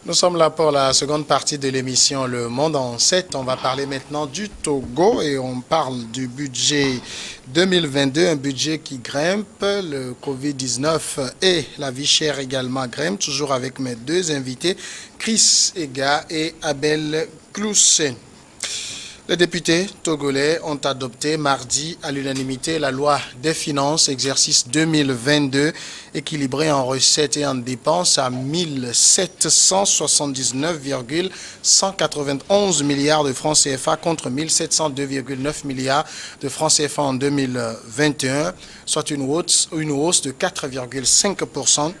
Nous sommes là pour la seconde partie de l'émission Le Monde en 7. On va parler maintenant du Togo et on parle du budget 2022, un budget qui grimpe. Le Covid-19 et la vie chère également grimpent. Toujours avec mes deux invités, Chris Ega et Abel Cloussen. Les députés togolais ont adopté mardi à l'unanimité la loi des finances exercice 2022 équilibrée en recettes et en dépenses à 1779,191 milliards de francs CFA contre 1702,9 milliards de francs CFA en 2021, soit une hausse de 4,5%.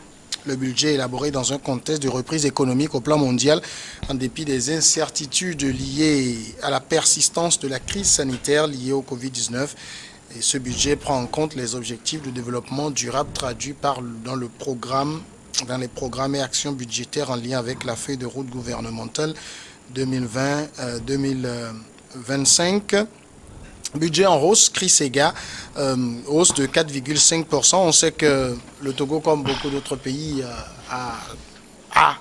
Le budget est élaboré dans un contexte de reprise économique au plan mondial en dépit des incertitudes liées à la persistance de la crise sanitaire liée au Covid-19. Et ce budget prend en compte les objectifs de développement durable traduits dans les programmes et actions budgétaires en lien avec la feuille de route gouvernementale 2020-2025. Budget en hausse, Chris Ega, hausse de 4,5%. On sait que le Togo, comme beaucoup d'autres pays, a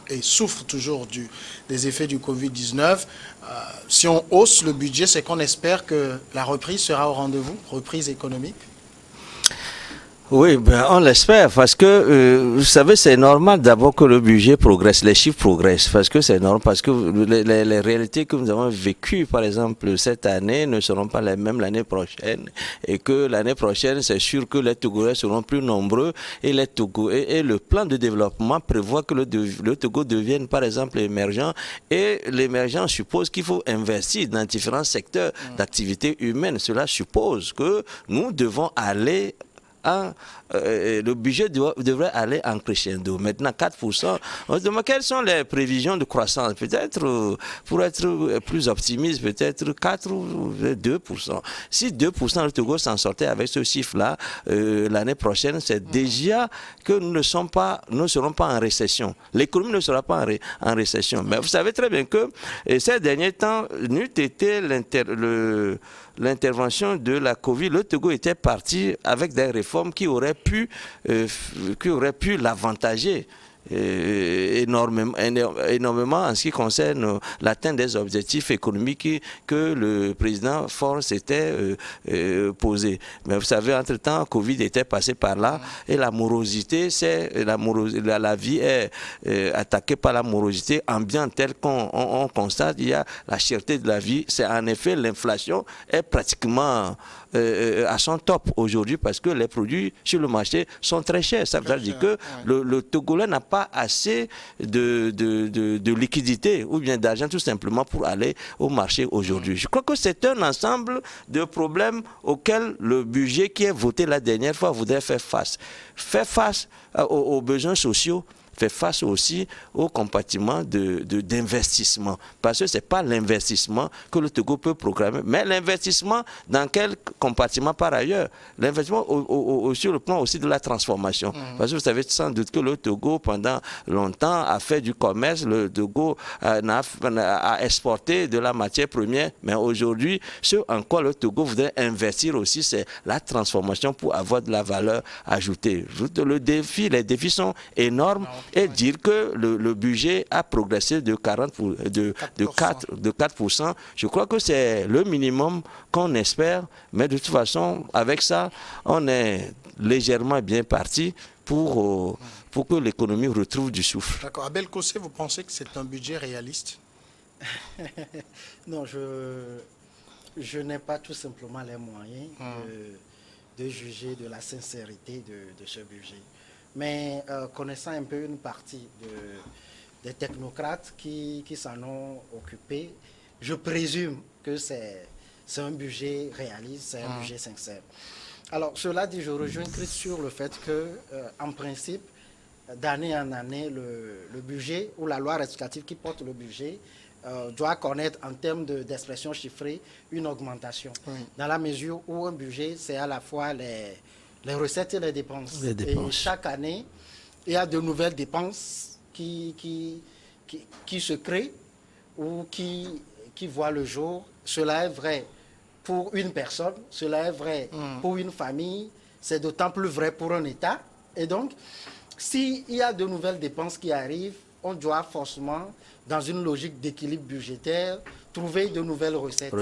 et souffre toujours des effets du Covid-19. Si on hausse le budget, c'est qu'on espère que la reprise sera au rendez-vous, reprise économique. Oui, ben on l'espère parce que, vous savez, c'est normal d'abord que le budget progresse, les chiffres progressent, parce que c'est normal, parce que les réalités que nous avons vécues, par exemple, cette année, ne seront pas les mêmes l'année prochaine, et que l'année prochaine, c'est sûr que les Togolais seront plus nombreux, et le plan de développement prévoit que le Togo devienne, par exemple, émergent, et l'émergent suppose qu'il faut investir dans différents secteurs d'activité humaine. Cela suppose que nous devons aller le budget devrait aller en crescendo. Maintenant, 4%. On se demande quelles sont les prévisions de croissance. Peut-être, pour être plus optimiste, peut-être 4 ou 2%. Si 2% le Togo s'en sortait avec ce chiffre-là, l'année prochaine, c'est déjà que nous ne serons pas en récession. L'économie ne sera pas en récession. Mais vous savez très bien que ces derniers temps, n'eût été l'intervention de la Covid, le Togo était parti avec des réformes qui auraient pu l'avantager. Énormément en ce qui concerne l'atteinte des objectifs économiques que le président Faure s'était posé. Mais vous savez, entre-temps, Covid était passé par là et la morosité, la vie est attaquée par la morosité ambiante telle qu'on constate. Il y a la cherté de la vie. C'est en effet, l'inflation est pratiquement à son top aujourd'hui parce que les produits sur le marché sont très chers. Ça veut dire que le Togolais n'a pas assez de liquidité ou bien d'argent tout simplement pour aller au marché aujourd'hui. Je crois que c'est un ensemble de problèmes auxquels le budget qui est voté la dernière fois voudrait faire face. Faire face aux besoins sociaux, fait face aussi au compartiment d'investissement. Parce que ce n'est pas l'investissement que le Togo peut programmer, mais l'investissement dans quel compartiment par ailleurs? L'investissement sur le plan aussi de la transformation. Parce que vous savez sans doute que le Togo, pendant longtemps, a fait du commerce, le Togo a exporté de la matière première, mais aujourd'hui, ce en quoi le Togo voudrait investir aussi, c'est la transformation pour avoir de la valeur ajoutée. Les défis sont énormes. Et dire que le budget a progressé de 4%, je crois que c'est le minimum qu'on espère. Mais de toute façon, avec ça, on est légèrement bien parti pour que l'économie retrouve du souffle. D'accord. Abel Kossé, vous pensez que c'est un budget réaliste? Non, je n'ai pas tout simplement les moyens de juger de la sincérité de ce budget. Mais connaissant un peu une partie des technocrates qui s'en ont occupé, je présume que c'est un budget réaliste, c'est un budget sincère. Alors, cela dit, je rejoins Chris sur le fait que, en principe, d'année en année, le budget ou la loi rectificative qui porte le budget doit connaître en termes d'expression chiffrée une augmentation. Dans la mesure où un budget, c'est à la fois les recettes et les dépenses. Et chaque année, il y a de nouvelles dépenses qui se créent ou qui voient le jour. Cela est vrai pour une personne, cela est vrai pour une famille, c'est d'autant plus vrai pour un État. Et donc, s'il y a de nouvelles dépenses qui arrivent, on doit forcément, dans une logique d'équilibre budgétaire, trouver de nouvelles recettes.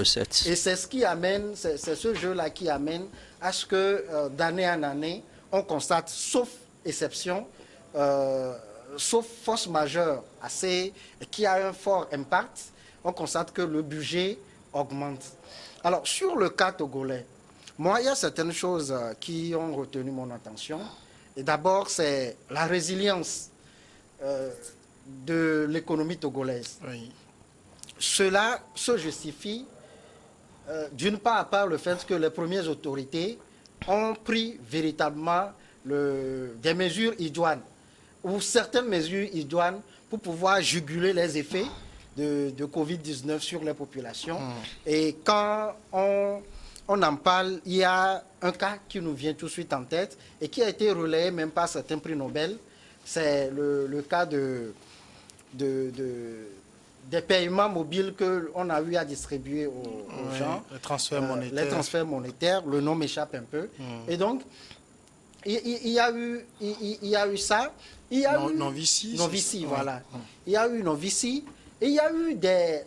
Et c'est ce qui amène, c'est ce jeu-là qui amène à ce que d'année en année, on constate, sauf exception, sauf force majeure qui a un fort impact, on constate que le budget augmente. Alors, sur le cas togolais, moi, il y a certaines choses qui ont retenu mon attention. Et d'abord, c'est la résilience de l'économie togolaise. Oui. Cela se justifie, d'une part, par le fait que les premières autorités ont pris véritablement des mesures idoines, ou certaines mesures idoines, pour pouvoir juguler les effets de Covid-19 sur les populations. Et quand on en parle, il y a un cas qui nous vient tout de suite en tête et qui a été relayé même par certains prix Nobel. C'est le cas des paiements mobiles qu'on a eu à distribuer aux gens. Les transferts monétaires. Les transferts monétaires, le nom m'échappe un peu. Et donc, il y a eu ça. Il y a eu Novici, voilà. Il y a eu Novici et il y a eu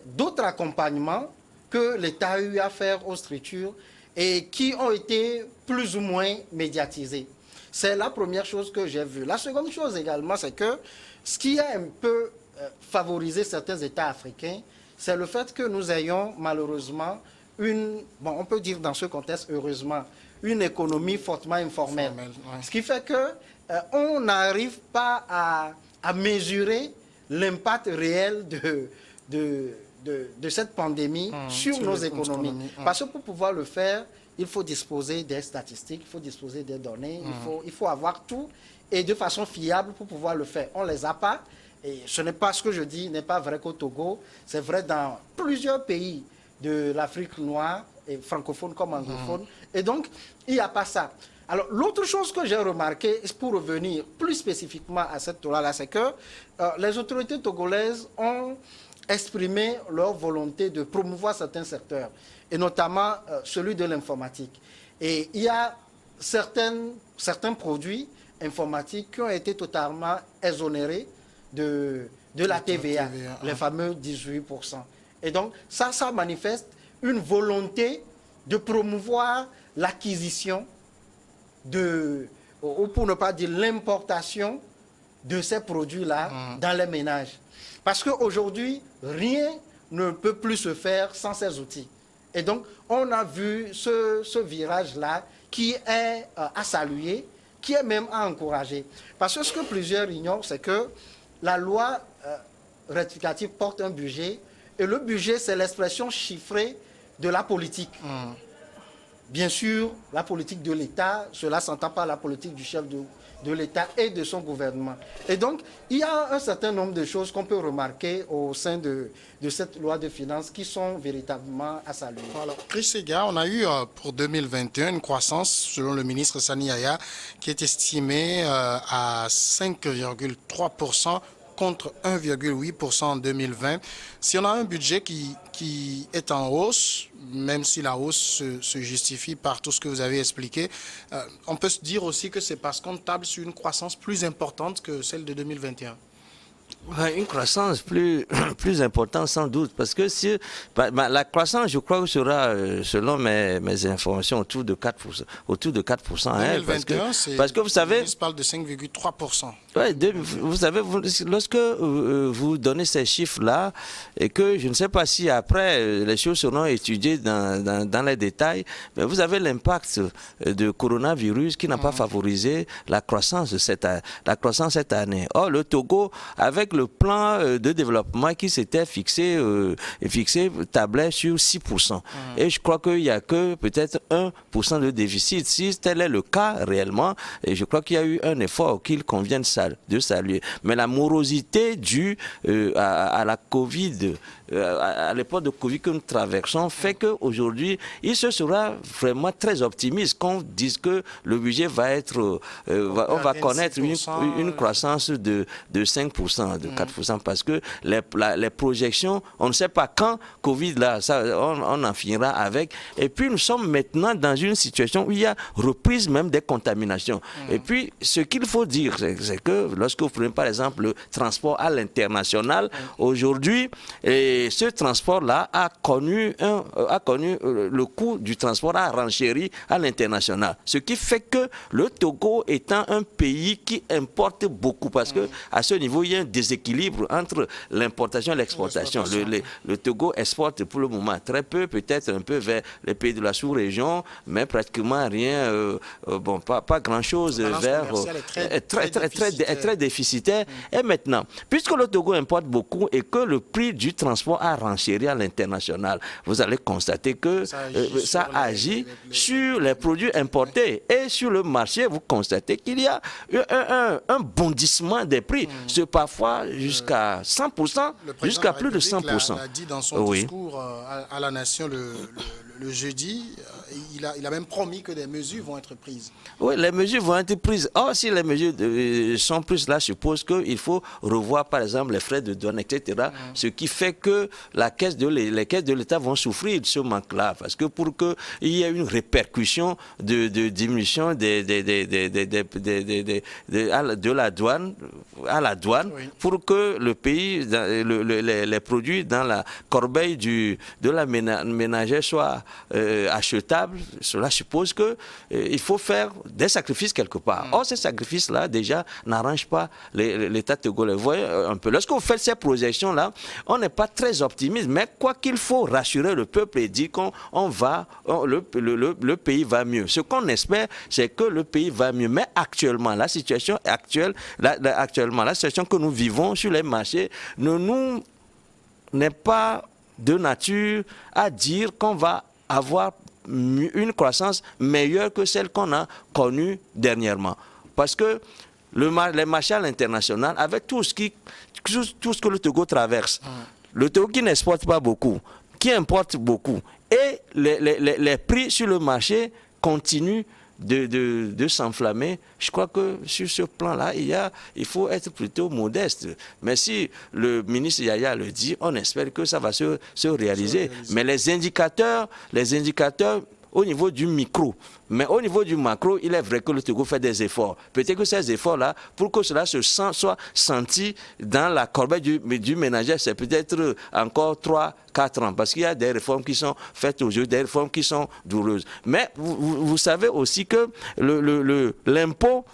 d'autres accompagnements que l'État a eu à faire aux structures et qui ont été plus ou moins médiatisés. C'est la première chose que j'ai vue. La seconde chose également, c'est que ce qui a un peu favorisé certains États africains, c'est le fait que nous ayons malheureusement on peut dire dans ce contexte, heureusement, une économie fortement informelle. Ce qui fait que on n'arrive pas à mesurer l'impact réel de cette pandémie sur nos économies. Parce que pour pouvoir le faire, il faut disposer des statistiques, il faut disposer des données, il faut avoir tout et de façon fiable pour pouvoir le faire. On ne les a pas et ce n'est pas ce que je dis, n'est pas vrai qu'au Togo, c'est vrai dans plusieurs pays de l'Afrique noire, et francophone comme anglophone, et donc il n'y a pas ça. Alors, l'autre chose que j'ai remarqué, pour revenir plus spécifiquement à cette Torah-là, c'est que les autorités togolaises ont exprimé leur volonté de promouvoir certains secteurs, et notamment celui de l'informatique. Et il y a certains produits informatiques qui ont été totalement exonérés de la TVA, les fameux 18%. Et donc, ça manifeste une volonté de promouvoir l'acquisition ou pour ne pas dire l'importation de ces produits-là dans les ménages. Parce qu'aujourd'hui, rien ne peut plus se faire sans ces outils. Et donc, on a vu ce virage-là qui est à saluer, qui est même à encourager. Parce que ce que plusieurs ignorent, c'est que la loi rectificative porte un budget, et le budget, c'est l'expression chiffrée de la politique. Bien sûr, la politique de l'État, cela s'entend par la politique du chef de l'État et de son gouvernement. Et donc, il y a un certain nombre de choses qu'on peut remarquer au sein de cette loi de finances qui sont véritablement à saluer. Alors, Chris Sega, on a eu pour 2021 une croissance, selon le ministre Sani Yaya, qui est estimée à 5,3% contre 1,8% en 2020. Si on a un budget qui est en hausse, même si la hausse se justifie par tout ce que vous avez expliqué, on peut se dire aussi que c'est parce qu'on table sur une croissance plus importante que celle de 2021. Une croissance plus importante sans doute, parce que la croissance, je crois, sera, selon mes informations, autour de 4%. Autour de 4%. 2021, parce que vous savez... Je parle de 5,3%. Ouais, vous savez, lorsque vous donnez ces chiffres-là, et que je ne sais pas si après les choses seront étudiées dans les détails, mais vous avez l'impact de coronavirus qui n'a pas favorisé la croissance cette année. Or, le Togo, avec le plan de développement qui s'était fixé, tablait sur 6%. Et je crois qu'il n'y a que peut-être 1% de déficit. Si tel est le cas réellement, et je crois qu'il y a eu un effort qu'il convient de saluer. Mais la morosité due à la Covid, à l'époque de Covid que nous traversons, fait qu'aujourd'hui, il se sera vraiment très optimiste qu'on dise que le budget va être, on va connaître une croissance de 5%. de 4%, parce que les projections, on ne sait pas quand Covid, là, ça, on en finira avec. Et puis, nous sommes maintenant dans une situation où il y a reprise même des contaminations. Et puis, ce qu'il faut dire, c'est que lorsque vous prenez, par exemple, le transport à l'international, aujourd'hui, ce transport-là a connu le coût du transport a renchéri à l'international. Ce qui fait que le Togo étant un pays qui importe beaucoup, parce que à ce niveau, il y a un déséquilibre entre l'importation et l'exportation. Le Togo exporte pour le moment très peu, peut-être un peu vers les pays de la sous-région, mais pratiquement rien, pas grand-chose vers... très déficitaire. Et maintenant, puisque le Togo importe beaucoup et que le prix du transport a renchéri à l'international, vous allez constater que ça agit sur les produits importés. Et sur le marché, vous constatez qu'il y a un bondissement des prix. C'est parfois jusqu'à 100%, jusqu'à plus de 100%. Il a dit dans son discours à la nation le jeudi, il a même promis que des mesures vont être prises. Oui, les mesures vont être prises. Or, si les mesures sont prises, là, suppose qu'il faut revoir, par exemple, les frais de douane, etc. Ce qui fait que les caisses de l'État vont souffrir de ce manque-là. Parce que pour qu'il y ait une répercussion de diminution de la douane, à la douane, pour que le pays, les produits dans la corbeille de la ménagère soient achetables, cela suppose qu'il faut faire des sacrifices quelque part. Or, ces sacrifices-là, déjà, n'arrangent pas l'État togolais. Vous voyez un peu. Lorsque vous faites ces projections-là, on n'est pas très optimiste, mais quoi qu'il faut rassurer le peuple et dire le pays va mieux. Ce qu'on espère, c'est que le pays va mieux. Mais actuellement, la situation que nous vivons sur les marchés n'est pas de nature à dire qu'on va avoir une croissance meilleure que celle qu'on a connue dernièrement. Parce que les marchés à l'international, avec tout ce que le Togo traverse, le Togo qui n'exporte pas beaucoup, qui importe beaucoup, et les prix sur le marché continuent de s'enflammer. Je crois que sur ce plan-là, il faut être plutôt modeste. Mais si le ministre Yaya le dit, on espère que ça va se réaliser. Mais les indicateurs au niveau du micro, mais au niveau du macro, il est vrai que le Togo fait des efforts. Peut-être que ces efforts-là, pour que cela soit senti dans la corbeille du ménagère, c'est peut-être encore 3-4 ans, parce qu'il y a des réformes qui sont faites aujourd'hui, des réformes qui sont douloureuses. Mais vous savez aussi que l'impôt,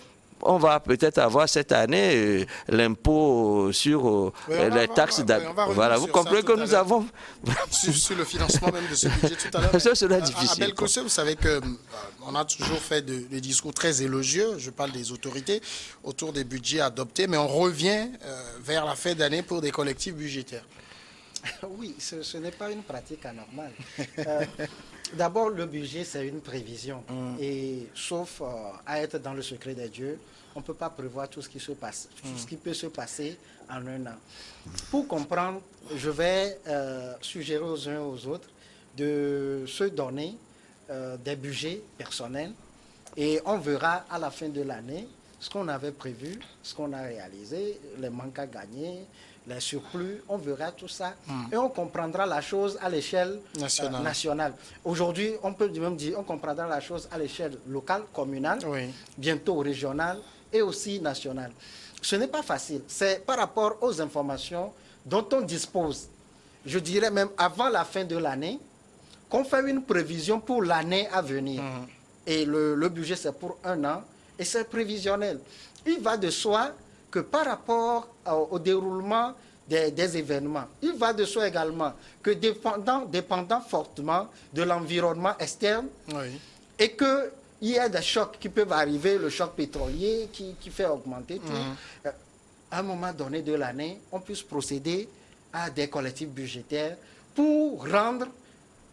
on va peut-être avoir cette année l'impôt sur les taxes d'habitation. Voilà, vous comprenez que nous avons... sur le financement même de ce budget tout à l'heure. Ça sera difficile. Abel Kossé, vous savez qu'on a toujours fait des discours très élogieux, je parle des autorités, autour des budgets adoptés, mais on revient vers la fin d'année pour des collectifs budgétaires. Oui, ce n'est pas une pratique anormale. D'abord, le budget, c'est une prévision. Et sauf à être dans le secret des dieux, on ne peut pas prévoir tout ce qui se passe, tout ce qui peut se passer en un an. Pour comprendre, je vais suggérer aux uns et aux autres de se donner des budgets personnels et on verra à la fin de l'année ce qu'on avait prévu, ce qu'on a réalisé, les manques à gagner, les surplus, on verra tout ça et on comprendra la chose à l'échelle nationale. Aujourd'hui, on peut même dire on comprendra la chose à l'échelle locale, communale, bientôt régionale et aussi nationale. Ce n'est pas facile. C'est par rapport aux informations dont on dispose, je dirais même avant la fin de l'année, qu'on fait une prévision pour l'année à venir. Et le budget, c'est pour un an et c'est prévisionnel. Il va de soi que par rapport au déroulement des événements, il va de soi également que dépendant fortement de l'environnement externe et qu'il y a des chocs qui peuvent arriver, le choc pétrolier qui fait augmenter tout, à un moment donné de l'année, on puisse procéder à des collectifs budgétaires pour rendre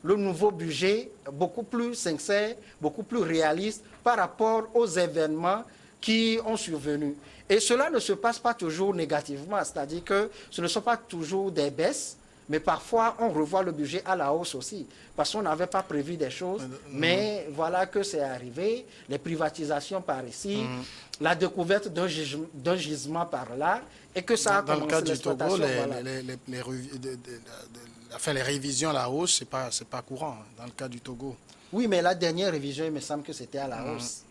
le nouveau budget beaucoup plus sincère, beaucoup plus réaliste par rapport aux événements qui ont survenu. Et cela ne se passe pas toujours négativement, c'est-à-dire que ce ne sont pas toujours des baisses, Mais parfois, on revoit le budget à la hausse aussi, parce qu'on n'avait pas prévu des choses, mais voilà que c'est arrivé, les privatisations par ici, la découverte d'un gisement par là, et que ça a Dans le commencé cas du Togo, l'exploitation. Voilà. les révisions à la hausse, c'est pas courant dans le cas du Togo. Oui, mais la dernière révision, il me semble que c'était à la hausse.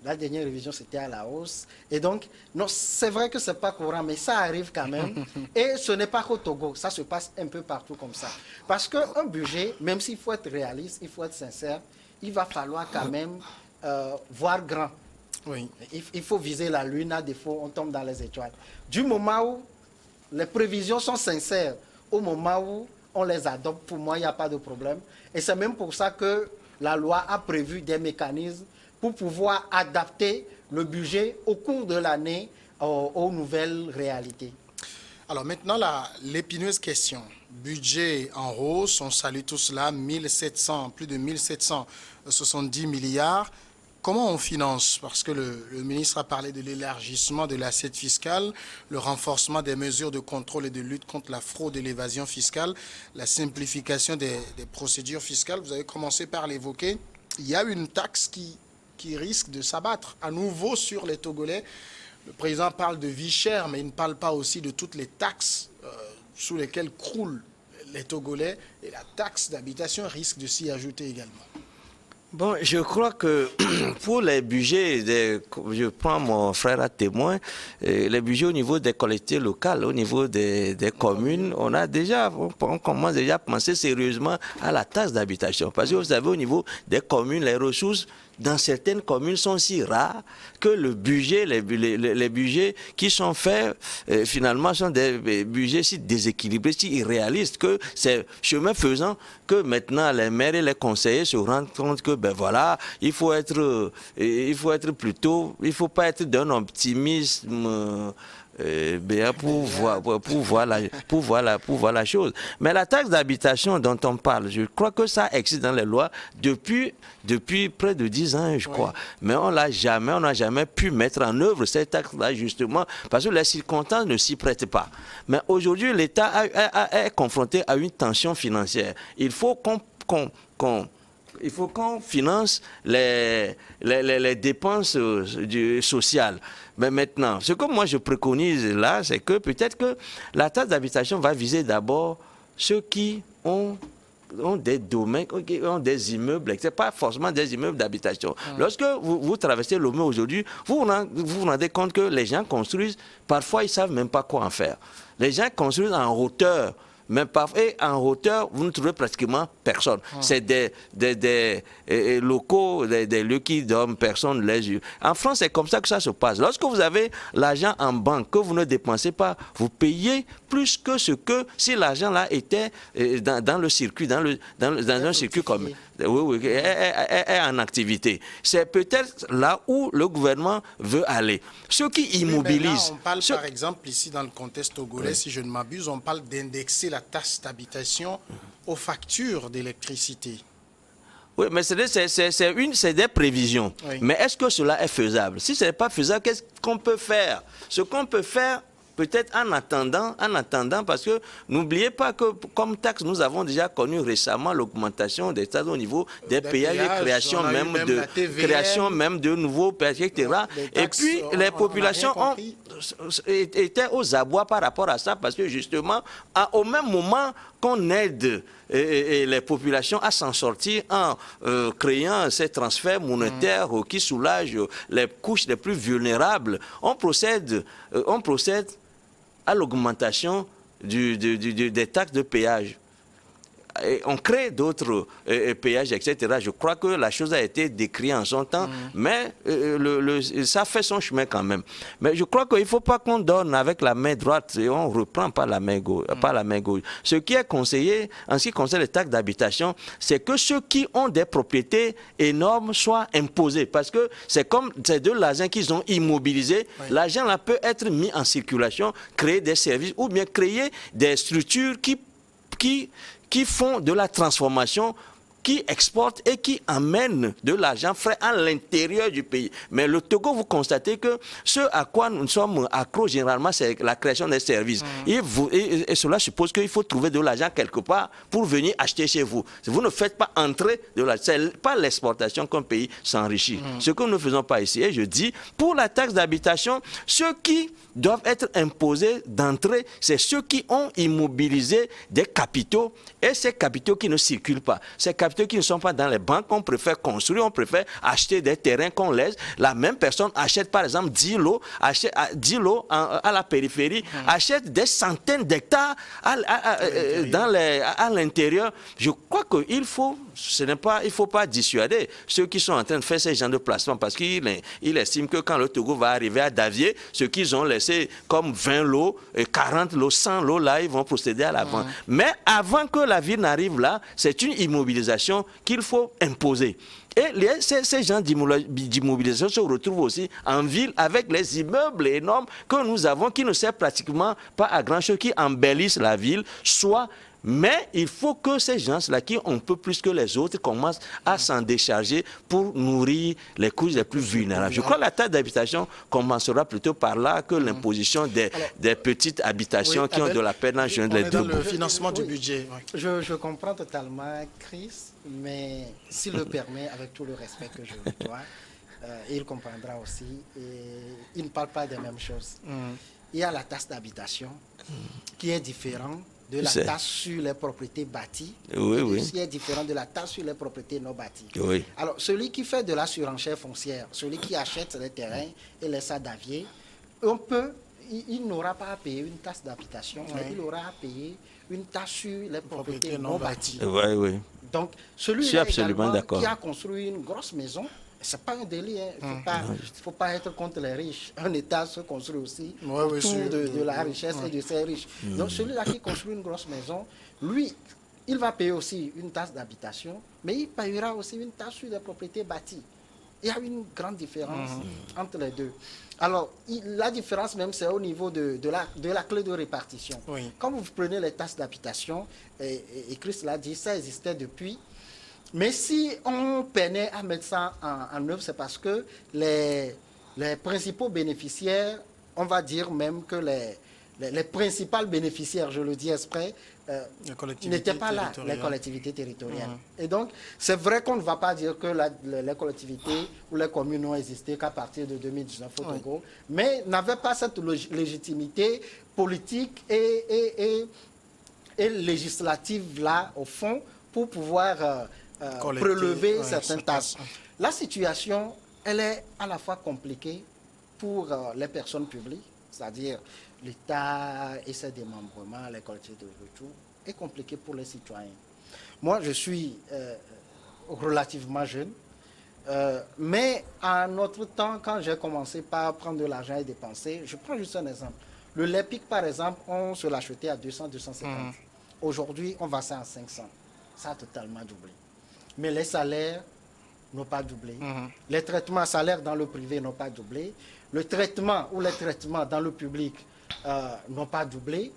La dernière révision, c'était à la hausse. Et donc, non, c'est vrai que ce n'est pas courant, mais ça arrive quand même. Et ce n'est pas qu'au Togo, ça se passe un peu partout comme ça. Parce qu'un budget, même s'il faut être réaliste, il faut être sincère, il va falloir quand même voir grand. Oui. Il faut viser la lune, à défaut, on tombe dans les étoiles. Du moment où les prévisions sont sincères, au moment où on les adopte, pour moi, il n'y a pas de problème. Et c'est même pour ça que la loi a prévu des mécanismes pour pouvoir adapter le budget au cours de l'année aux nouvelles réalités. Alors maintenant, l'épineuse question. Budget en hausse, on salue tout cela, plus de 1770 milliards. Comment on finance? Parce que le ministre a parlé de l'élargissement de l'assiette fiscale, le renforcement des mesures de contrôle et de lutte contre la fraude et l'évasion fiscale, la simplification des procédures fiscales. Vous avez commencé par l'évoquer. Il y a une taxe qui risque de s'abattre à nouveau sur les Togolais. Le président parle de vie chère, mais il ne parle pas aussi de toutes les taxes sous lesquelles croulent les Togolais. Et la taxe d'habitation risque de s'y ajouter également. Bon, je crois que pour les budgets, je prends mon frère à témoin, les budgets au niveau des collectivités locales, au niveau des communes, on commence déjà à penser sérieusement à la taxe d'habitation. Parce que vous savez, au niveau des communes, les ressources dans certaines communes sont si rares que le budget, les budgets qui sont faits, finalement, sont des budgets si déséquilibrés, si irréalistes, que c'est chemin faisant que maintenant les maires et les conseillers se rendent compte que, ben voilà, il faut pas être d'un optimisme pour voir la chose. Mais la taxe d'habitation dont on parle, je crois que ça existe dans les lois depuis près de 10 ans, je crois. Mais on n'a jamais pu mettre en œuvre cette taxe-là, justement, parce que les circonstances ne s'y prêtent pas. Mais aujourd'hui, l'État est confronté à une tension financière. Il faut qu'on finance les dépenses sociales. Mais maintenant, ce que moi je préconise là, c'est que peut-être que la taxe d'habitation va viser d'abord ceux qui ont des domaines, qui ont des immeubles, ce n'est pas forcément des immeubles d'habitation. Lorsque vous traversez Lomé aujourd'hui, vous vous rendez compte que les gens construisent, parfois ils ne savent même pas quoi en faire. Les gens construisent en hauteur. Mais en hauteur, vous ne trouvez pratiquement personne. C'est des locaux, des lieux qui dorment, personne ne les yeux. En France, c'est comme ça que ça se passe. Lorsque vous avez l'argent en banque que vous ne dépensez pas, vous payez plus que ce que si l'argent-là était dans le circuit, dans un circuit comme est en activité. C'est peut-être là où le gouvernement veut aller. Ceux qui immobilisent... on parle par exemple ici dans le contexte togolais, si je ne m'abuse, on parle d'indexer la taxe d'habitation aux factures d'électricité. Oui, mais c'est des prévisions. Oui. Mais est-ce que cela est faisable? Si ce n'est pas faisable, qu'est-ce qu'on peut faire? Ce qu'on peut faire, peut-être en attendant, parce que n'oubliez pas que comme taxe, nous avons déjà connu récemment l'augmentation des taxes au niveau des péages, création même de nouveaux péages, etc. Et puis les populations étaient aux abois par rapport à ça, parce que justement, au même moment qu'on aide les populations à s'en sortir en créant ces transferts monétaires qui soulagent les couches les plus vulnérables, on procède à l'augmentation des taxes de péage. Et on crée d'autres péages, etc. Je crois que la chose a été décrite en son temps, mais ça fait son chemin quand même. Mais je crois qu'il ne faut pas qu'on donne avec la main droite et on reprend par la main gauche. Ce qui est conseillé en ce qui concerne les taxes d'habitation, c'est que ceux qui ont des propriétés énormes soient imposés. Parce que c'est de l'argent qu'ils ont immobilisé. Oui. L'argent là peut être mis en circulation, créer des services ou bien créer des structures qui font de la transformation qui exportent et qui amènent de l'argent frais à l'intérieur du pays. Mais le Togo, vous constatez que ce à quoi nous sommes accros généralement, c'est la création des services. Et cela suppose qu'il faut trouver de l'argent quelque part pour venir acheter chez vous. Vous ne faites pas entrer de l'argent. Ce n'est pas l'exportation qu'un pays s'enrichit. Ce que nous ne faisons pas ici. Et je dis, pour la taxe d'habitation, ceux qui doivent être imposés d'entrée, c'est ceux qui ont immobilisé des capitaux et ces capitaux qui ne circulent pas. Ces capitaux qui ne sont pas dans les banques, on préfère construire, on préfère acheter des terrains qu'on laisse. La même personne achète par exemple 10 lots, à la périphérie, achète des centaines d'hectares à l'intérieur. Je crois qu'il faut, il faut pas dissuader ceux qui sont en train de faire ces genres de placements parce qu'il estime que quand le Togo va arriver à Davier, ceux qu'ils ont laissé comme 20 lots, 40 lots, 100 lots, là, ils vont procéder à la vente. Mais avant que la ville n'arrive là, c'est une immobilisation qu'il faut imposer. Et ces gens d'immobilisation se retrouvent aussi en ville avec les immeubles énormes que nous avons qui ne servent pratiquement pas à grand-chose, qui embellissent la ville, mais il faut que ces gens-là, qui ont un peu plus que les autres, commencent à s'en décharger pour nourrir les couches les plus vulnérables. Je crois que la taxe d'habitation commencera plutôt par là que l'imposition des petites habitations qui ont de la peine à joindre les deux bouts. Le financement du budget. Je comprends totalement Chris, mais s'il le permet, avec tout le respect que je lui dois, il comprendra aussi. Et il ne parle pas des mêmes choses. Il y a la taxe d'habitation qui est différente de la taxe sur les propriétés bâties, qui est différent de la taxe sur les propriétés non bâties. Oui. Alors, celui qui fait de la surenchère foncière, celui qui achète les terrains et les sadaviers, il n'aura pas à payer une taxe d'habitation, mais il aura à payer une taxe sur les propriétés non bâties. Oui, oui. Donc, celui-là qui a construit une grosse maison, ce n'est pas un délit. Il ne faut pas être contre les riches. Un État se construit aussi autour de la richesse et de ses riches. Donc celui-là qui construit une grosse maison, lui, il va payer aussi une taxe d'habitation, mais il payera aussi une taxe sur les propriétés bâties. Il y a une grande différence entre les deux. Alors, la différence même, c'est au niveau de la clé de répartition. Quand vous prenez les taxes d'habitation, et Chris l'a dit, ça existait depuis. Mais si on peinait à mettre ça en œuvre, c'est parce que les principaux bénéficiaires, on va dire même que les principales bénéficiaires, je le dis exprès, n'étaient pas là, les collectivités territoriales. Et donc, c'est vrai qu'on ne va pas dire que les collectivités ou les communes n'ont existé qu'à partir de 2019 au Togo, mais n'avaient pas cette légitimité politique et législative là, au fond, pour pouvoir prélever certaines taxes. La situation, elle est à la fois compliquée pour les personnes publiques, c'est-à-dire l'État et ses démembrements, les collectivités de tout, et compliquée pour les citoyens. Moi, je suis relativement jeune, mais à notre temps, quand j'ai commencé par prendre de l'argent et dépenser, je prends juste un exemple. Le lait pic, par exemple, on se l'achetait à 200, 250. Aujourd'hui, on va ça à 500. Ça a totalement doublé. Mais les salaires n'ont pas doublé. Les traitements à salaire dans le privé n'ont pas doublé. Le traitement ou les traitements dans le public n'ont pas doublé.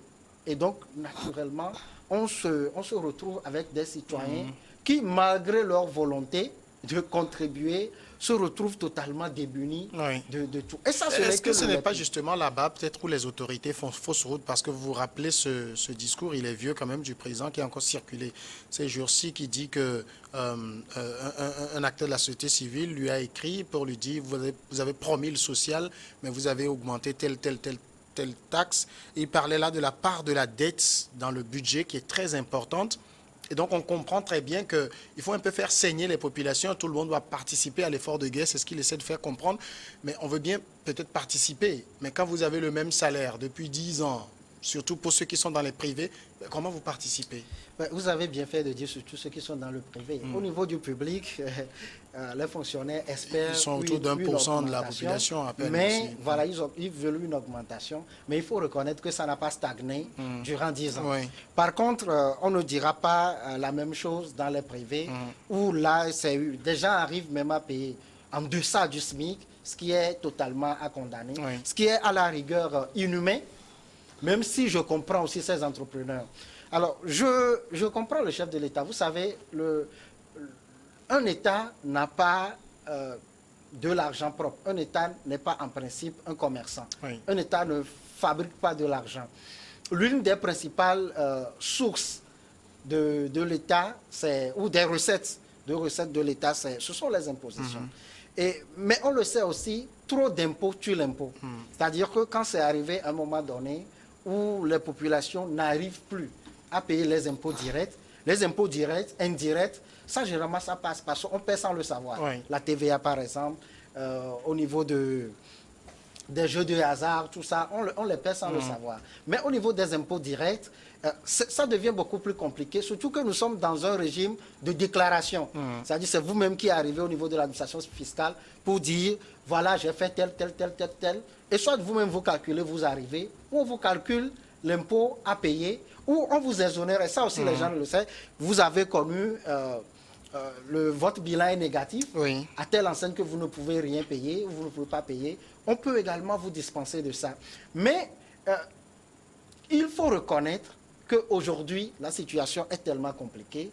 Et donc, naturellement, on se retrouve avec des citoyens qui, malgré leur volonté de contribuer, se retrouvent totalement démunis de tout. Et ça, est-ce que ce n'est pas justement là-bas, peut-être, où les autorités font fausse route? Parce que vous vous rappelez ce discours, il est vieux quand même, du président qui a encore circulé ces jours-ci, qui dit que un acteur de la société civile lui a écrit pour lui dire vous avez promis le social, mais vous avez augmenté telle taxe. Et il parlait là de la part de la dette dans le budget qui est très importante. Et donc, on comprend très bien qu'il faut un peu faire saigner les populations. Tout le monde doit participer à l'effort de guerre. C'est ce qu'il essaie de faire comprendre. Mais on veut bien peut-être participer. Mais quand vous avez le même salaire depuis 10 ans, surtout pour ceux qui sont dans les privés, comment vous participez? Vous avez bien fait de dire surtout ceux qui sont dans le privé. Au niveau du public, les fonctionnaires espèrent... Ils sont autour d'1% de la population à peine. Mais aussi. voilà, ils veulent une augmentation. Mais il faut reconnaître que ça n'a pas stagné durant 10 ans. Par contre, on ne dira pas la même chose dans les privés, où là, des gens arrivent même à payer en deçà du SMIC, ce qui est totalement à condamner, ce qui est à la rigueur inhumain, même si je comprends aussi ces entrepreneurs. Alors, je comprends le chef de l'État. Vous savez, un État n'a pas de l'argent propre. Un État n'est pas en principe un commerçant. Oui. Un État ne fabrique pas de l'argent. L'une des principales sources de l'État, ou des recettes de l'État, ce sont les impositions. Mais on le sait aussi, trop d'impôts tue l'impôt. C'est-à-dire que quand c'est arrivé à un moment donné où les populations n'arrivent plus à payer les impôts directs, indirects, ça généralement ça passe parce qu'on paie sans le savoir. Oui. La TVA par exemple, au niveau des jeux de hasard, tout ça, on les paie sans le savoir. Mais au niveau des impôts directs, ça devient beaucoup plus compliqué, surtout que nous sommes dans un régime de déclaration. C'est-à-dire c'est vous-même qui arrivez au niveau de l'administration fiscale pour dire, voilà, j'ai fait tel. Et soit vous-même vous calculez, vous arrivez, ou on vous calcule l'impôt à payer, ou on vous exonère, et ça aussi les gens le savent, vous avez connu... votre bilan est négatif, Oui. à telle enseigne que vous ne pouvez rien payer, ou vous ne pouvez pas payer, on peut également vous dispenser de ça. Mais il faut reconnaître qu'aujourd'hui, la situation est tellement compliquée.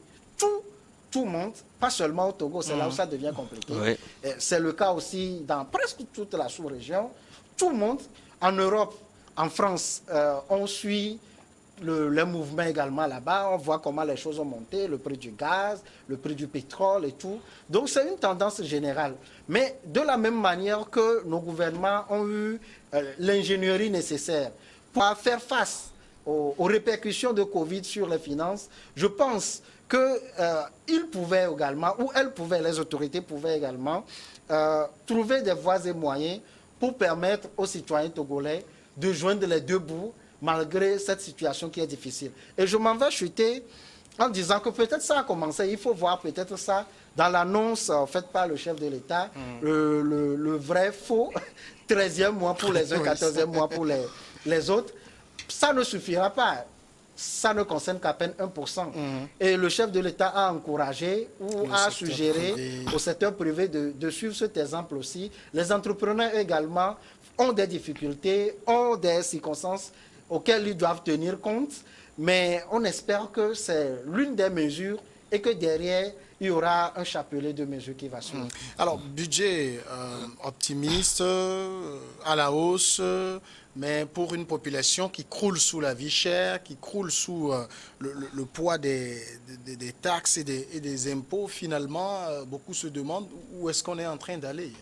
Tout monte, pas seulement au Togo, c'est là où ça devient compliqué. Oui. C'est le cas aussi dans presque toute la sous-région. Tout monte. En Europe, en France, on suit le mouvement également là-bas. On voit comment les choses ont monté, le prix du gaz, le prix du pétrole et tout. Donc c'est une tendance générale. Mais de la même manière que nos gouvernements ont eu l'ingénierie nécessaire pour faire face aux répercussions de Covid sur les finances, je pense qu'ils pouvaient également, ou les autorités pouvaient également trouver des voies et moyens pour permettre aux citoyens togolais de joindre les deux bouts malgré cette situation qui est difficile. Et je m'en vais chuter en disant que peut-être ça a commencé, il faut voir peut-être ça dans l'annonce faite par le chef de l'État, le vrai faux 13e mois pour les uns, 14e mois pour les autres. Ça ne suffira pas. Ça ne concerne qu'à peine 1%. Et le chef de l'État a encouragé ou a suggéré au secteur privé de suivre cet exemple aussi. Les entrepreneurs également ont des difficultés, ont des circonstances auxquelles ils doivent tenir compte. Mais on espère que c'est l'une des mesures et que derrière, il y aura un chapelet de mesures qui va suivre. Alors, budget optimiste, à la hausse, mais pour une population qui croule sous la vie chère, qui croule sous le poids des taxes et des impôts, finalement, beaucoup se demandent où est-ce qu'on est en train d'aller.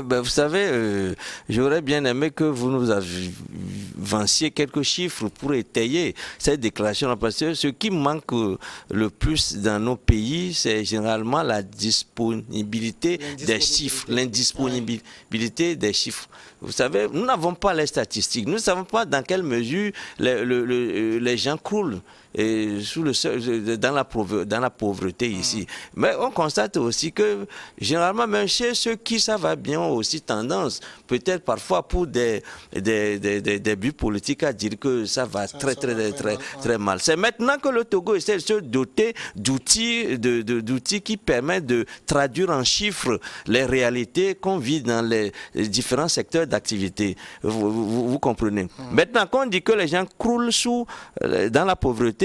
Ben, vous savez, j'aurais bien aimé que vous nous avanciez quelques chiffres pour étayer cette déclaration. Parce que ce qui manque le plus dans nos pays, c'est généralement la disponibilité des chiffres, l'indisponibilité des chiffres. Vous savez, nous n'avons pas les statistiques. Nous ne savons pas dans quelle mesure les gens croulent dans la pauvreté ici. Mais on constate aussi que, généralement, même chez ceux qui ça va bien, ont aussi très parfois pour des buts politiques à dire que ça va très mal. C'est maintenant que le Togo essaie de se doter d'outils qui permettent de traduire en chiffres les réalités qu'on vit dans les différents secteurs d'activité. Vous comprenez. Maintenant, quand on dit que les gens croulent dans la pauvreté,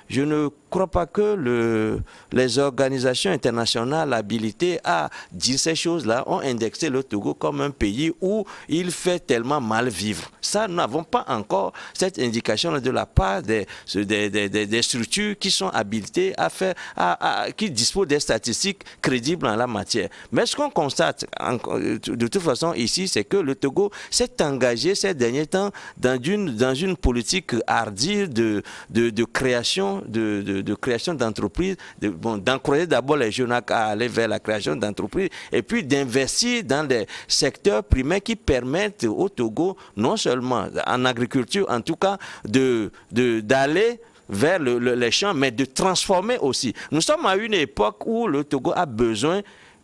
je ne crois pas que les organisations internationales habilitées à dire ces choses-là ont indexé le Togo comme un pays où il fait tellement mal vivre. Ça, nous n'avons pas encore cette indication de la part des structures qui sont habilitées qui disposent des statistiques crédibles en la matière. Mais ce qu'on constate de toute façon ici, c'est que le Togo s'est engagé ces derniers temps dans une politique hardie de création d'entreprises, d'encourager d'abord les jeunes à aller vers la création d'entreprises et puis d'investir dans des secteurs primaires qui permettent au Togo, non seulement en agriculture, en tout cas, d'aller vers les champs, mais de transformer aussi. Nous sommes à une époque où le Togo a besoin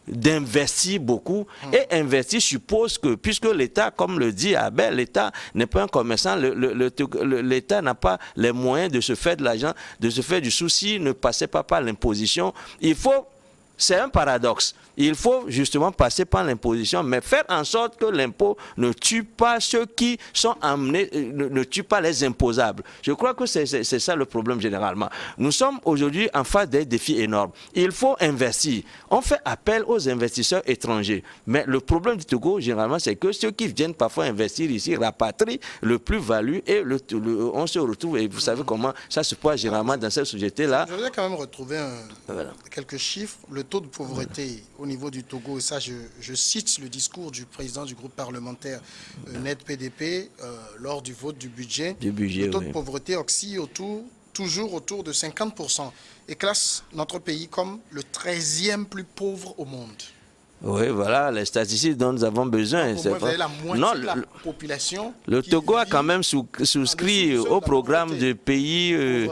d'investir beaucoup et investir suppose que, puisque l'État, comme le dit Abel, l'État n'est pas un commerçant, l'État n'a pas les moyens de se faire de l'argent, de se faire du souci, ne passait pas par l'imposition. Il faut c'est un paradoxe. Il faut justement passer par l'imposition, mais faire en sorte que l'impôt ne tue pas ceux qui sont amenés, ne tue pas les imposables. Je crois que c'est ça le problème généralement. Nous sommes aujourd'hui en face des défis énormes. Il faut investir. On fait appel aux investisseurs étrangers. Mais le problème du Togo, généralement, c'est que ceux qui viennent parfois investir ici rapatrient le plus-value et on se retrouve, et vous savez comment ça se passe généralement dans cette société-là. Je voudrais quand même retrouver quelques chiffres. Le taux de pauvreté au niveau du Togo, et ça je cite le discours du président du groupe parlementaire NED-PDP lors du vote du budget. Le taux de pauvreté oscille toujours autour de 50% et classe notre pays comme le 13e plus pauvre au monde. Oui, voilà, les statistiques dont nous avons besoin. Vous avez la moitié de la population. Le Togo a quand même souscrit au programme de pays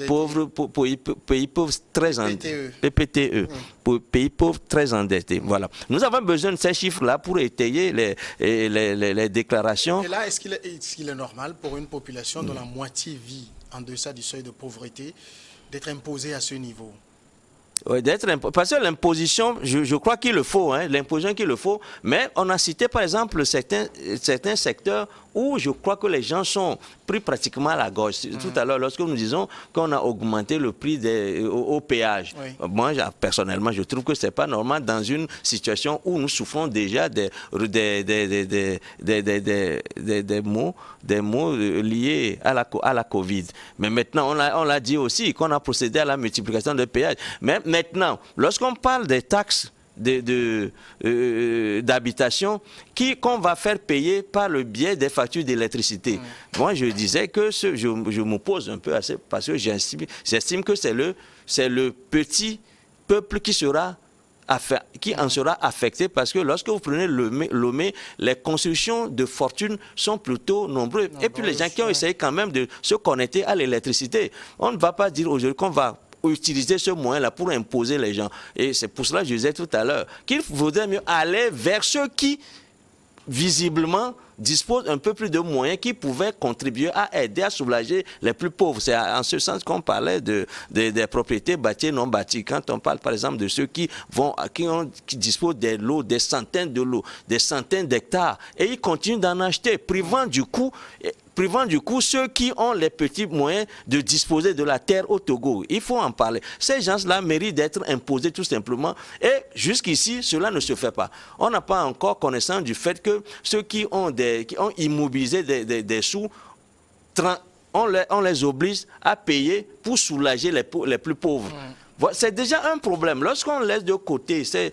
pauvres, pays pauvres très endettés. PPTE. Pays pauvres très endettés. Voilà. Nous avons besoin de ces chiffres-là pour étayer les déclarations. Et là, est-ce qu'il est normal pour une population dont la moitié vit en deçà du seuil de pauvreté d'être imposée à ce niveau? Oui, parce que l'imposition, je crois qu'il le faut, hein, l'imposition qu'il le faut, mais on a cité par exemple certains secteurs où je crois que les gens sont pris pratiquement à la gorge. Tout à l'heure, lorsque nous disons qu'on a augmenté le prix au péage, moi personnellement, je trouve que ce n'est pas normal dans une situation où nous souffrons déjà des maux liés à la Covid. Mais maintenant, on l'a dit aussi, qu'on a procédé à la multiplication des péages. Mais maintenant, lorsqu'on parle des taxes d'habitation qu'on va faire payer par le biais des factures d'électricité. Moi, je disais que je m'oppose un peu à ça parce que j'estime que c'est le petit peuple qui en sera affecté parce que lorsque vous prenez Lomé, les constructions de fortune sont plutôt nombreuses. Et puis les gens qui ont essayé quand même de se connecter à l'électricité. On ne va pas dire aujourd'hui qu'on va utiliser ce moyen-là pour imposer les gens. Et c'est pour cela que je disais tout à l'heure qu'il vaudrait mieux aller vers ceux qui, visiblement, disposent un peu plus de moyens qui pouvaient contribuer à aider à soulager les plus pauvres. C'est en ce sens qu'on parlait des propriétés bâties et non bâties. Quand on parle par exemple de ceux qui disposent des lots, des centaines de lots, des centaines d'hectares, et ils continuent d'en acheter, privant du coup ceux qui ont les petits moyens de disposer de la terre au Togo. Il faut en parler. Ces gens-là méritent d'être imposés tout simplement. Et jusqu'ici, cela ne se fait pas. On n'a pas encore connaissance du fait que ceux qui ont immobilisé des sous, on les oblige à payer pour soulager les plus pauvres. C'est déjà un problème. Lorsqu'on laisse de côté ces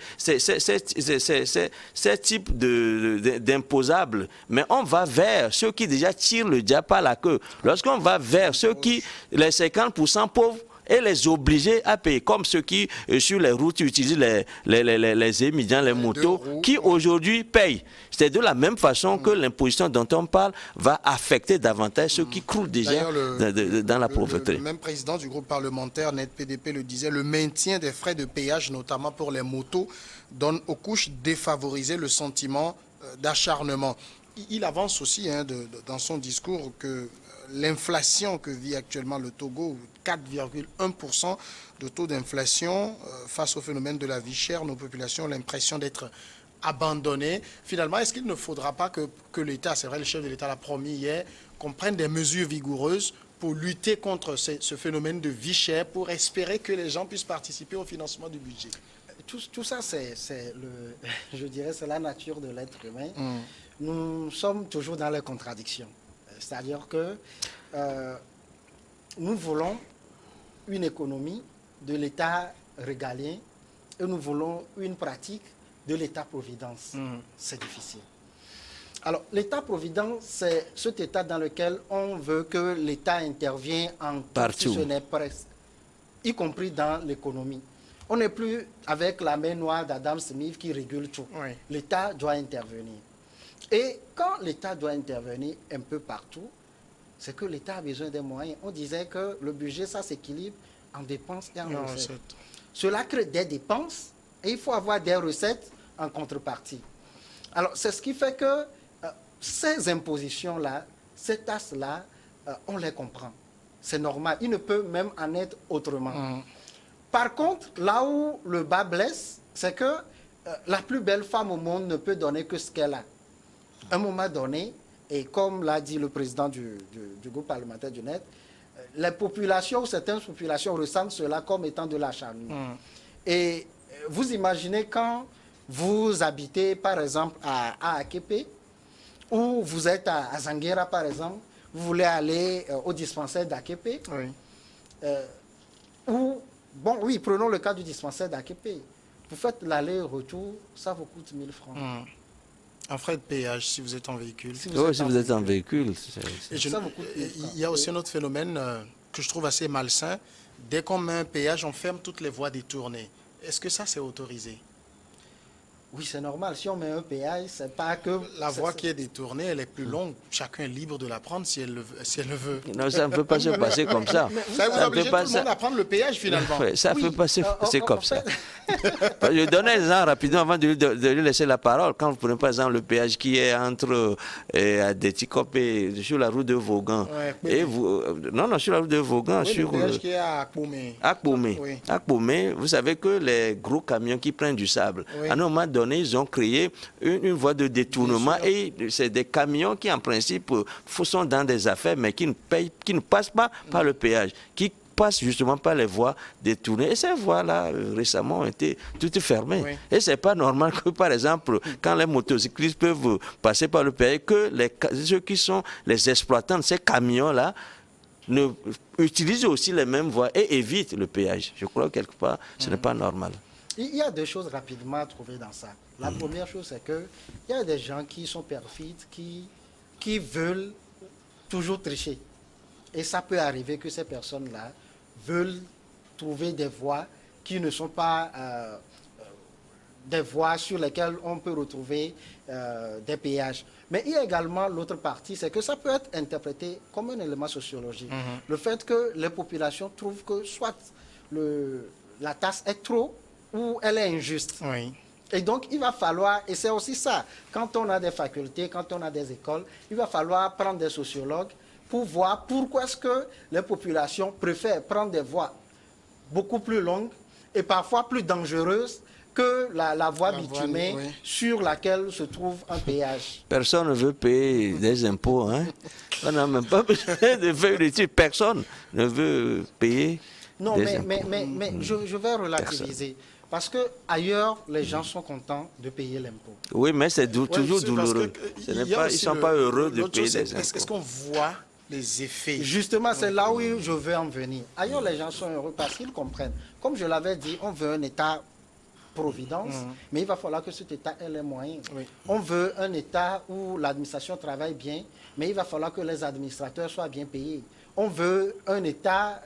types d'imposables, mais on va vers ceux qui déjà tirent le diable par la queue. Lorsqu'on va vers ceux qui, les 50% pauvres, et les obliger à payer, comme ceux qui, sur les routes, utilisent les émigrants, les motos, qui aujourd'hui payent. C'est de la même façon que l'imposition dont on parle va affecter davantage ceux qui croulent déjà dans la pauvreté. Le même président du groupe parlementaire NED-PDP le disait, le maintien des frais de péage, notamment pour les motos, donne aux couches défavorisées le sentiment d'acharnement. Il avance aussi dans son discours que l'inflation que vit actuellement le Togo, 4,1% de taux d'inflation face au phénomène de la vie chère, nos populations ont l'impression d'être abandonnées. Finalement, est-ce qu'il ne faudra pas que l'État, c'est vrai, le chef de l'État l'a promis hier, qu'on prenne des mesures vigoureuses pour lutter contre ce phénomène de vie chère, pour espérer que les gens puissent participer au financement du budget? Tout ça, je dirais, c'est la nature de l'être humain. Nous sommes toujours dans les contradictions. C'est-à-dire que nous voulons une économie de l'État régalien et nous voulons une pratique de l'État-providence. C'est difficile. Alors, l'État-providence, c'est cet État dans lequel on veut que l'État intervienne en partout, si ce n'est presque, y compris dans l'économie. On n'est plus avec la main noire d'Adam Smith qui régule tout. L'État doit intervenir. Et quand l'État doit intervenir un peu partout, c'est que l'État a besoin des moyens. On disait que le budget, ça s'équilibre en dépenses et en recettes. Cela crée des dépenses et il faut avoir des recettes en contrepartie. Alors, c'est ce qui fait que ces impositions-là, ces taxes-là, on les comprend. C'est normal. Il ne peut même en être autrement. Par contre, là où le bas blesse, c'est que la plus belle femme au monde ne peut donner que ce qu'elle a. À un moment donné, et comme l'a dit le président du groupe parlementaire du Net, les populations, certaines populations ressentent cela comme étant de l'acharnement. Et vous imaginez quand vous habitez, par exemple, à Akepe, ou vous êtes à Zanguera, par exemple, vous voulez aller au dispensaire d'Akepe, ou, bon, oui, prenons le cas du dispensaire d'Akepe. Vous faites l'aller-retour, ça vous coûte 1000 francs. Un frais de péage si vous êtes en véhicule. Si vous êtes en véhicule. Il y a aussi un autre phénomène que je trouve assez malsain. Dès qu'on met un péage, on ferme toutes les voies détournées. Est-ce que ça, c'est autorisé? Oui, c'est normal. Si on met un péage, c'est pas que... La voie qui est détournée, elle est plus longue. Chacun est libre de la prendre si elle le veut. Non, ça ne peut pas se passer comme ça. Ça vous oblige tout le monde à prendre le péage, finalement. Ça ne peut pas se passer comme ça. Je donne un exemple rapidement avant de lui laisser la parole. Quand vous prenez par exemple le péage qui est entre Adétikop et sur la route de Vaughan. Et vous, non, sur la route de Vaughan. Oui, sur le péage qui est à Akpomé. Akpomé, vous savez que les gros camions qui prennent du sable, à un moment donné, ils ont créé une voie de détournement et c'est des camions qui, en principe, sont dans des affaires, mais qui ne passent pas par le péage, qui passent justement par les voies détournées. Et ces voies-là, récemment, ont été toutes fermées. Et ce n'est pas normal que, par exemple, quand les motocyclistes peuvent passer par le péage, que ceux qui sont les exploitants de ces camions-là utilisent aussi les mêmes voies et évitent le péage. Je crois que quelque part, ce n'est pas normal. Il y a deux choses rapidement à trouver dans ça. La première chose, c'est qu'il y a des gens qui sont perfides, qui veulent toujours tricher. Et ça peut arriver que ces personnes-là veulent trouver des voies qui ne sont pas des voies sur lesquelles on peut retrouver des péages. Mais il y a également l'autre partie, c'est que ça peut être interprété comme un élément sociologique. Le fait que les populations trouvent que soit la taxe est trop ou elle est injuste. Et donc, il va falloir, et c'est aussi ça, quand on a des facultés, quand on a des écoles, il va falloir prendre des sociologues pour voir pourquoi est-ce que les populations préfèrent prendre des voies beaucoup plus longues et parfois plus dangereuses que la voie bitumée sur laquelle se trouve un péage. Personne ne veut payer des impôts. Hein? On n'a même pas besoin de faire une étude. Personne ne veut payer des impôts. Mais je vais relativiser. Parce qu'ailleurs, les gens sont contents de payer l'impôt. Oui, mais c'est toujours douloureux. Ils ne sont pas heureux de payer des impôts. Est-ce qu'on voit les effets? Justement, c'est là où je veux en venir. Ailleurs, les gens sont heureux parce qu'ils comprennent. Comme je l'avais dit, on veut un État-providence, mais il va falloir que cet État ait les moyens. On veut un État où l'administration travaille bien, mais il va falloir que les administrateurs soient bien payés. On veut un État...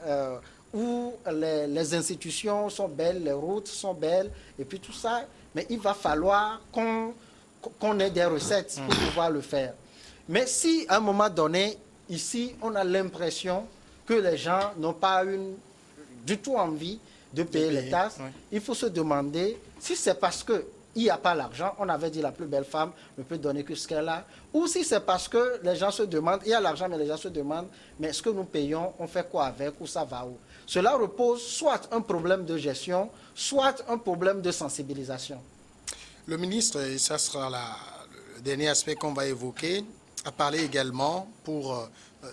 où les institutions sont belles, les routes sont belles, et puis tout ça. Mais il va falloir qu'on ait des recettes pour pouvoir le faire. Mais si, à un moment donné, ici, on a l'impression que les gens n'ont pas du tout envie de payer les taxes, il faut se demander si c'est parce que il n'y a pas l'argent, on avait dit la plus belle femme ne peut donner que ce qu'elle a, ou si c'est parce que les gens se demandent, il y a l'argent, mais les gens se demandent, mais est-ce que nous payons, on fait quoi avec, ou ça va où? Cela repose soit un problème de gestion, soit un problème de sensibilisation. Le ministre, et ça sera le dernier aspect qu'on va évoquer, a parlé également pour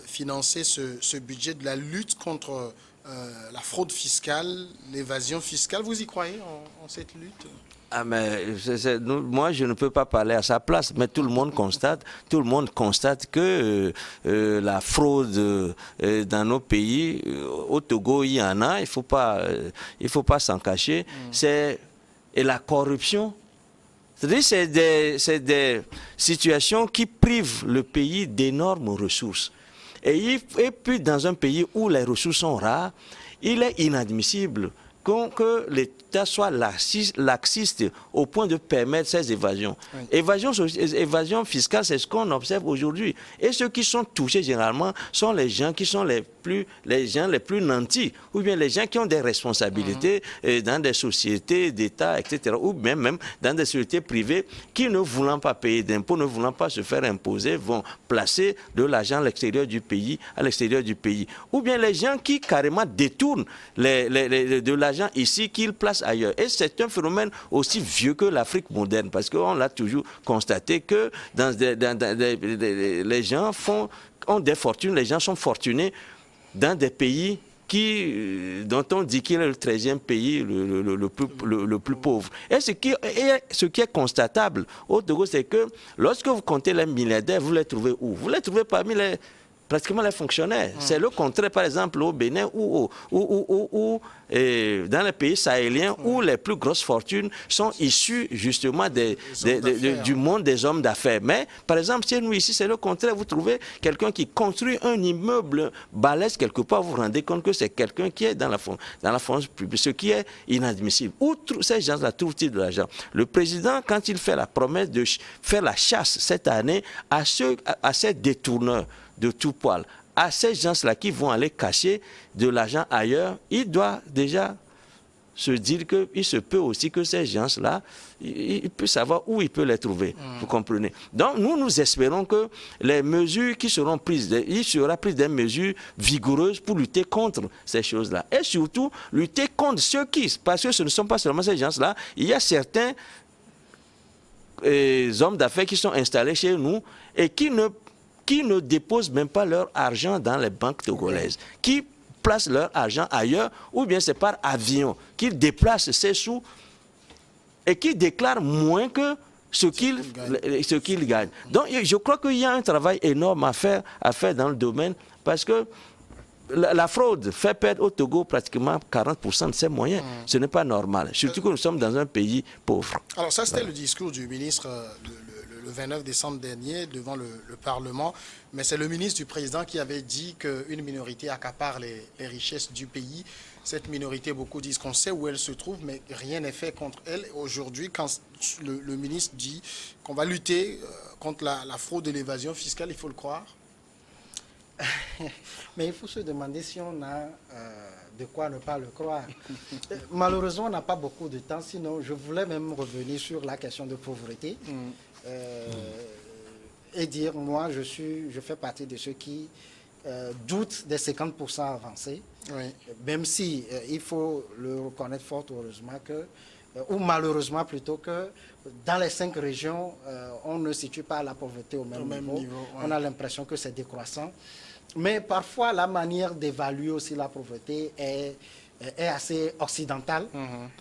financer ce budget de la lutte contre la fraude fiscale, l'évasion fiscale. Vous y croyez en cette lutte ? Ah mais moi je ne peux pas parler à sa place, mais tout le monde constate que la fraude dans nos pays, au Togo il y en a, il faut pas s'en cacher, et la corruption. C'est-à-dire c'est des situations qui privent le pays d'énormes ressources. Et puis dans un pays où les ressources sont rares, il est inadmissible que l'État soit laxiste au point de permettre ces évasions. Évasion fiscale, c'est ce qu'on observe aujourd'hui. Et ceux qui sont touchés généralement sont les gens qui sont les plus nantis, ou bien les gens qui ont des responsabilités dans des sociétés d'État, etc., ou même dans des sociétés privées qui, ne voulant pas payer d'impôts, ne voulant pas se faire imposer, vont placer de l'argent à l'extérieur du pays, ou bien les gens qui carrément détournent de l'argent l'argent ici qu'ils placent ailleurs. Et c'est un phénomène aussi vieux que l'Afrique moderne, parce qu'on l'a toujours constaté que les gens ont des fortunes, les gens sont fortunés dans des pays dont on dit qu'il est le 13e pays le plus pauvre. Et ce qui est constatable au Togo, c'est que lorsque vous comptez les milliardaires, vous les trouvez où? Vous les trouvez parmi pratiquement les fonctionnaires. C'est le contraire, par exemple, au Bénin ou dans les pays sahéliens où les plus grosses fortunes sont issues justement du monde des hommes d'affaires. Mais, par exemple, chez nous ici, c'est le contraire. Vous trouvez quelqu'un qui construit un immeuble balèze quelque part, vous vous rendez compte que c'est quelqu'un qui est dans la fonction publique, ce qui est inadmissible. Où ces gens-là trouvent-ils de l'argent? Le président, quand il fait la promesse de faire la chasse cette année à ces détourneurs de tout poil, à ces gens-là qui vont aller cacher de l'argent ailleurs, il doit déjà se dire qu'il se peut aussi que ces gens-là, il peut savoir où il peut les trouver. Vous comprenez? Donc, nous espérons que les mesures qui seront prises, il sera pris des mesures vigoureuses pour lutter contre ces choses-là. Et surtout, lutter contre parce que ce ne sont pas seulement ces gens-là, il y a certains hommes d'affaires qui sont installés chez nous et qui ne déposent même pas leur argent dans les banques togolaises, qui placent leur argent ailleurs, ou bien c'est par avion qu'ils déplacent ces sous et qui déclarent moins que ce qu'ils gagnent. Donc je crois qu'il y a un travail énorme à faire dans le domaine, parce que la fraude fait perdre au Togo pratiquement 40% de ses moyens. Ce n'est pas normal, surtout que nous sommes dans un pays pauvre. Alors ça, c'était le discours du ministre le 29 décembre dernier devant le Parlement, mais c'est le ministre du Président qui avait dit qu'une minorité accapare les richesses du pays. Cette minorité, beaucoup disent qu'on sait où elle se trouve, mais rien n'est fait contre elle. Aujourd'hui, quand le ministre dit qu'on va lutter contre la fraude et l'évasion fiscale, il faut le croire? Mais il faut se demander si on a de quoi ne pas le croire. Malheureusement, on n'a pas beaucoup de temps, sinon je voulais même revenir sur la question de pauvreté et dire, moi, je fais partie de ceux qui doutent des 50% avancés, même si il faut le reconnaître fort heureusement ou malheureusement plutôt, que dans les 5 régions, on ne situe pas la pauvreté au même niveau. On a l'impression que c'est décroissant. Mais parfois, la manière d'évaluer aussi la pauvreté est assez occidentale.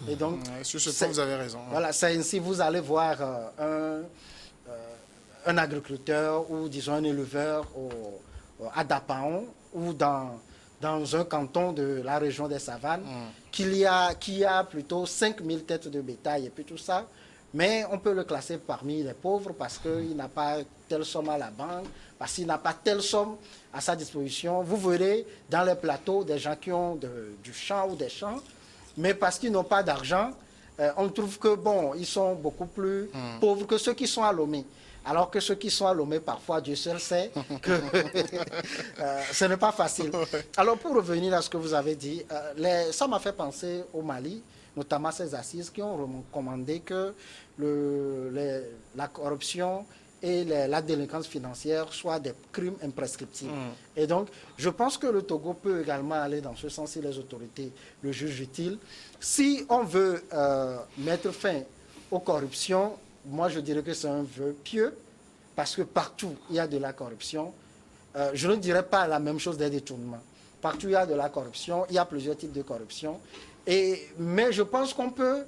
Et donc, sur ce point, vous avez raison. Voilà, c'est ainsi, vous allez voir un agriculteur ou, disons, un éleveur à Dapaon ou dans un canton de la région des Savanes, qui a plutôt 5000 têtes de bétail et puis tout ça. Mais on peut le classer parmi les pauvres parce qu'il n'a pas telle somme à la banque, parce qu'il n'a pas telle somme à sa disposition. Vous verrez dans les plateaux des gens qui ont du champ ou des champs, mais parce qu'ils n'ont pas d'argent, on trouve que, bon, ils sont beaucoup plus pauvres que ceux qui sont à Lomé. Alors que ceux qui sont à Lomé, parfois, Dieu seul sait que ce n'est pas facile. Alors, pour revenir à ce que vous avez dit, ça m'a fait penser au Mali, notamment ces assises qui ont recommandé que la corruption et la délinquance financière soient des crimes imprescriptibles. Et donc, je pense que le Togo peut également aller dans ce sens si les autorités le jugent utile. Si on veut mettre fin aux corruptions, moi je dirais que c'est un vœu pieux, parce que partout il y a de la corruption. Je ne dirais pas la même chose des détournements. Partout il y a de la corruption, il y a plusieurs types de corruption. Mais je pense qu'on peut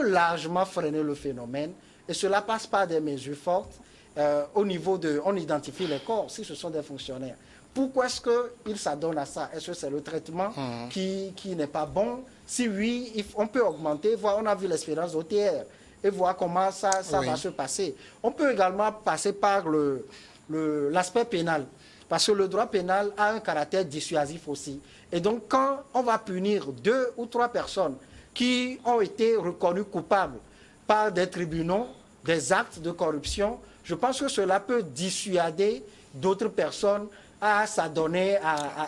largement freiner le phénomène, et cela passe par des mesures fortes. Au niveau on identifie les corps, si ce sont des fonctionnaires. Pourquoi est-ce qu'ils s'adonnent à ça? Est-ce que c'est le traitement qui n'est pas bon? Si oui, on peut augmenter, voir, on a vu l'espérance OTR, et voir comment ça va se passer. On peut également passer par l'aspect pénal, parce que le droit pénal a un caractère dissuasif aussi. Et donc, quand on va punir 2 ou 3 personnes qui ont été reconnues coupables par des tribunaux des actes de corruption, je pense que cela peut dissuader d'autres personnes à s'adonner à